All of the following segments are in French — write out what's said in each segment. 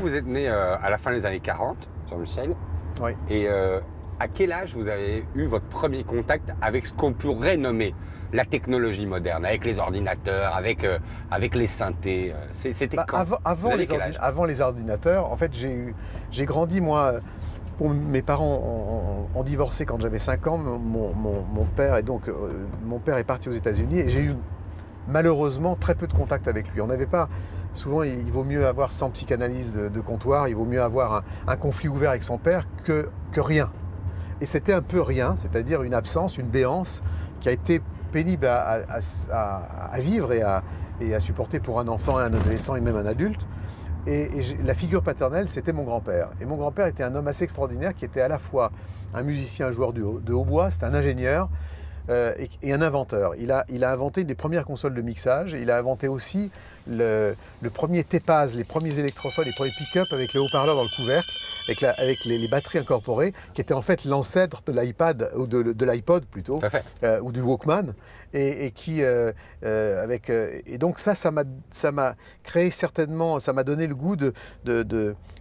Vous êtes né à la fin des années 40, Jean-Michel. Oui. Et à quel âge vous avez eu votre premier contact avec ce qu'on pourrait nommer la technologie moderne, avec les ordinateurs, avec les synthés? C'était quand? Avant, Vous aviez quel âge? avant les ordinateurs, en fait, j'ai grandi, moi. Mes parents ont divorcé quand j'avais 5 ans. Mon père est parti aux États-Unis et j'ai eu malheureusement très peu de contact avec lui. On n'avait pas. Souvent, il vaut mieux avoir 100 psychanalyses de comptoir, il vaut mieux avoir un conflit ouvert avec son père que rien. Et c'était un peu rien, c'est-à-dire une absence, une béance qui a été pénible à vivre et à supporter pour un enfant, un adolescent et même un adulte. Et la figure paternelle, c'était mon grand-père. Et mon grand-père était un homme assez extraordinaire qui était à la fois un musicien, un joueur de hautbois, c'était un ingénieur et un inventeur. Il a inventé une des premières consoles de mixage. Il a inventé aussi le premier T-Paz, les premiers électrophones, les premiers pick-up avec le haut-parleur dans le couvercle, avec les batteries incorporées, qui étaient en fait l'ancêtre de l'iPad, ou de l'iPod plutôt, ou du Walkman. Et donc ça m'a créé certainement, ça m'a donné le goût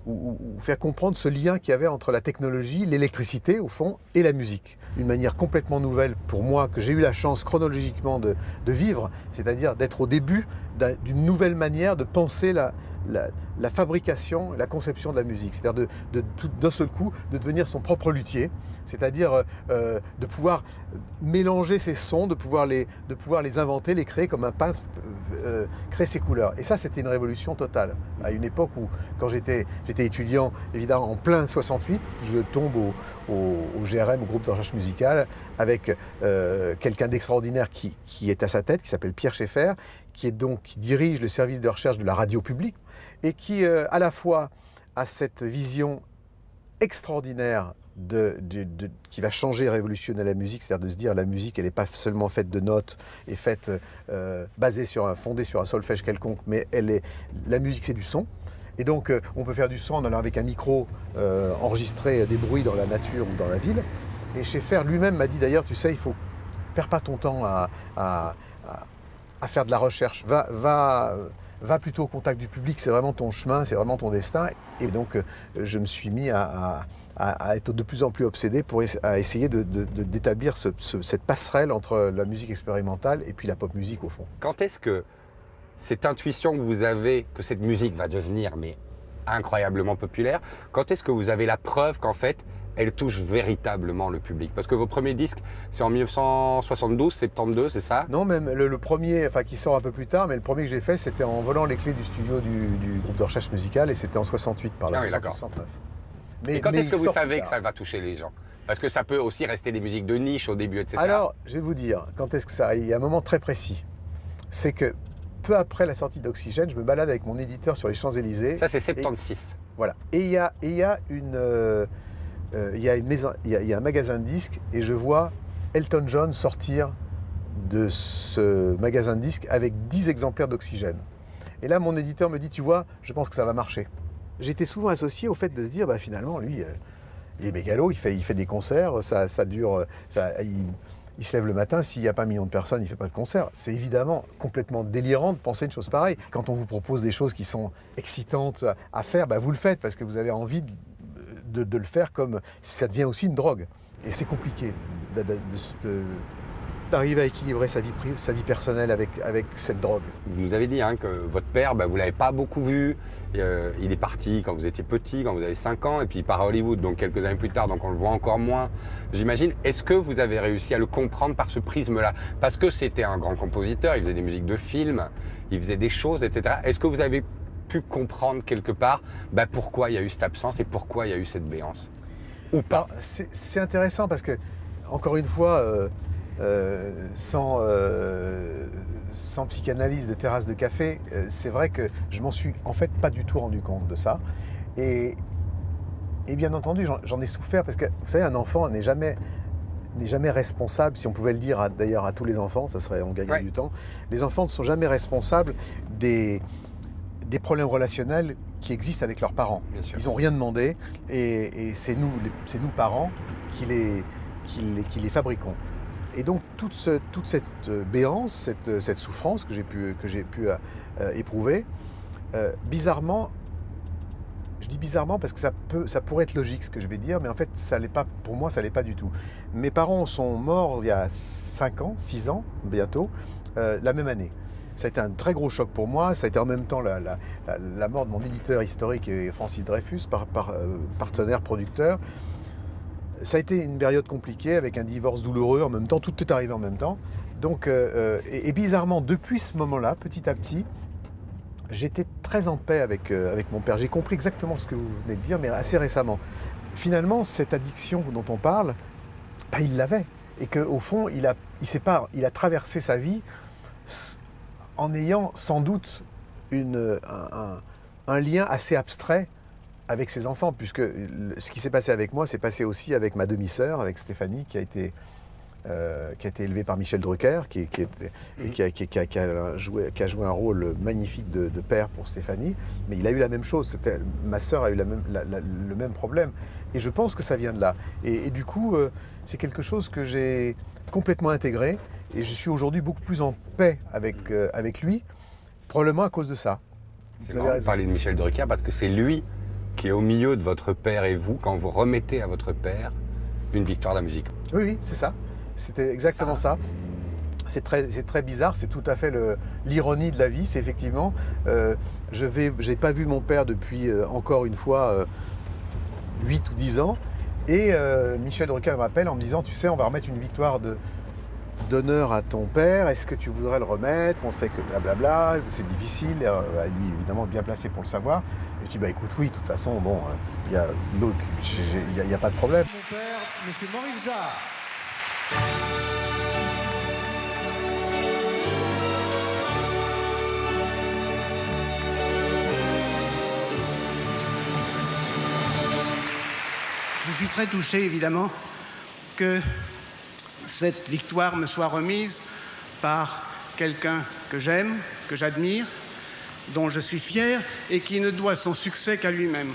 ou faire comprendre ce lien qu'il y avait entre la technologie, l'électricité au fond, et la musique. Une manière complètement nouvelle pour moi, que j'ai eu la chance chronologiquement de vivre, c'est-à-dire d'être au début d'une nouvelle manière de penser la fabrication, la conception de la musique, c'est-à-dire d'un seul coup de devenir son propre luthier, c'est-à-dire de pouvoir mélanger ses sons, de pouvoir les inventer, les créer comme un peintre crée ses couleurs. Et ça, c'était une révolution totale. À une époque où, quand j'étais étudiant, évidemment en plein 68, je tombe au GRM, au groupe de recherche musicale, avec quelqu'un d'extraordinaire qui est à sa tête, qui s'appelle Pierre Schaeffer, qui dirige le service de recherche de la radio publique et qui, à la fois, a cette vision extraordinaire qui va changer et révolutionner la musique, c'est-à-dire de se dire la musique, elle n'est pas seulement faite de notes et fondée sur un solfège quelconque, mais la musique, c'est du son. Et donc, on peut faire du son en allant avec un micro enregistrer des bruits dans la nature ou dans la ville. Et Schaeffer lui-même m'a dit d'ailleurs, tu sais, perds pas ton temps à faire de la recherche, va plutôt au contact du public, c'est vraiment ton chemin, c'est vraiment ton destin. Et donc je me suis mis à être de plus en plus obsédé à essayer d'établir cette passerelle entre la musique expérimentale et puis la pop musique au fond. Quand est-ce que cette intuition que vous avez, que cette musique va devenir incroyablement populaire, quand est-ce que vous avez la preuve qu'en fait, elle touche véritablement le public? Parce que vos premiers disques, c'est en 1972, 72, c'est ça? Non, même le premier, qui sort un peu plus tard, mais le premier que j'ai fait, c'était en volant les clés du studio du groupe de recherche musicale, et c'était en 68, par là, 69. Et quand est-ce que vous savez que ça va toucher les gens? Parce que ça peut aussi rester des musiques de niche au début, etc. Alors, je vais vous dire, quand est-ce que ça arrive? Il y a un moment très précis. C'est que peu après la sortie d'Oxygène, je me balade avec mon éditeur sur les Champs-Élysées. Ça, c'est 76. Voilà. Et il y a un magasin de disques et je vois Elton John sortir de ce magasin de disques avec 10 exemplaires d'Oxygène. Et là, mon éditeur me dit, tu vois, je pense que ça va marcher. J'étais souvent associé au fait de se dire, finalement, lui, il est mégalo, il fait des concerts, ça dure, il se lève le matin, s'il n'y a pas 1 million de personnes, il ne fait pas de concert. C'est évidemment complètement délirant de penser une chose pareille. Quand on vous propose des choses qui sont excitantes à faire, vous le faites parce que vous avez envie de le faire, comme ça devient aussi une drogue. Et c'est compliqué d'arriver à équilibrer sa vie personnelle avec cette drogue. Vous nous avez dit que votre père, vous ne l'avez pas beaucoup vu. Il est parti quand vous étiez petit, quand vous avez 5 ans, et puis il part à Hollywood, donc quelques années plus tard, donc on le voit encore moins, j'imagine. Est-ce que vous avez réussi à le comprendre par ce prisme-là? Parce que c'était un grand compositeur, il faisait des musiques de films, il faisait des choses, etc. Est-ce que vous avez pu comprendre quelque part pourquoi il y a eu cette absence et pourquoi il y a eu cette béance? Ou pas? C'est intéressant parce que, encore une fois, sans psychanalyse de terrasse de café, c'est vrai que je m'en suis en fait pas du tout rendu compte de ça. Et bien entendu, j'en ai souffert parce que, vous savez, un enfant n'est jamais responsable, si on pouvait le dire d'ailleurs à tous les enfants, on gagnerait du temps. Les enfants ne sont jamais responsables des problèmes relationnels qui existent avec leurs parents. Ils n'ont rien demandé et c'est nous parents qui les fabriquons. Et donc toute cette béance, cette souffrance que j'ai pu éprouver, bizarrement, je dis bizarrement parce que ça pourrait être logique ce que je vais dire, mais en fait ça l'est pas, pour moi ça l'est pas du tout. Mes parents sont morts il y a 5 ans, 6 ans bientôt, la même année. Ça a été un très gros choc pour moi, ça a été en même temps la mort de mon éditeur historique, Francis Dreyfus, partenaire producteur. Ça a été une période compliquée avec un divorce douloureux en même temps, tout est arrivé en même temps. Donc, et bizarrement, depuis ce moment-là, petit à petit, j'étais très en paix avec mon père. J'ai compris exactement ce que vous venez de dire, mais assez récemment. Finalement, cette addiction dont on parle, ben, il l'avait. Et qu'au fond, il a traversé sa vie en ayant sans doute un lien assez abstrait avec ses enfants, puisque ce qui s'est passé avec moi s'est passé aussi avec ma demi-sœur, avec Stéphanie, qui a été élevée par Michel Drucker, qui a joué un rôle magnifique de père pour Stéphanie, mais il a eu la même chose. Ma sœur a eu le même problème, et je pense que ça vient de là. Et du coup, c'est quelque chose que j'ai complètement intégré, et je suis aujourd'hui beaucoup plus en paix avec lui, probablement à cause de ça. C'est marrant de parler de Michel Drucker parce que c'est lui qui est au milieu de votre père et vous, quand vous remettez à votre père une victoire de la musique. Oui, c'est ça. C'était exactement ça. C'est très bizarre, c'est tout à fait l'ironie de la vie. C'est effectivement, j'ai pas vu mon père depuis encore une fois 8 ou 10 ans. Et Michel Drucker m'appelle en me disant, tu sais, on va remettre une victoire d'honneur à ton père, est-ce que tu voudrais le remettre? On sait que blablabla, c'est difficile, lui évidemment bien placé pour le savoir. Et je dis, bah écoute, oui, de toute façon, bon, il n'y a pas de problème. Mon père, monsieur Maurice Jarre. Je suis très touché, évidemment, que cette victoire me soit remise par quelqu'un que j'aime, que j'admire, dont je suis fier et qui ne doit son succès qu'à lui-même.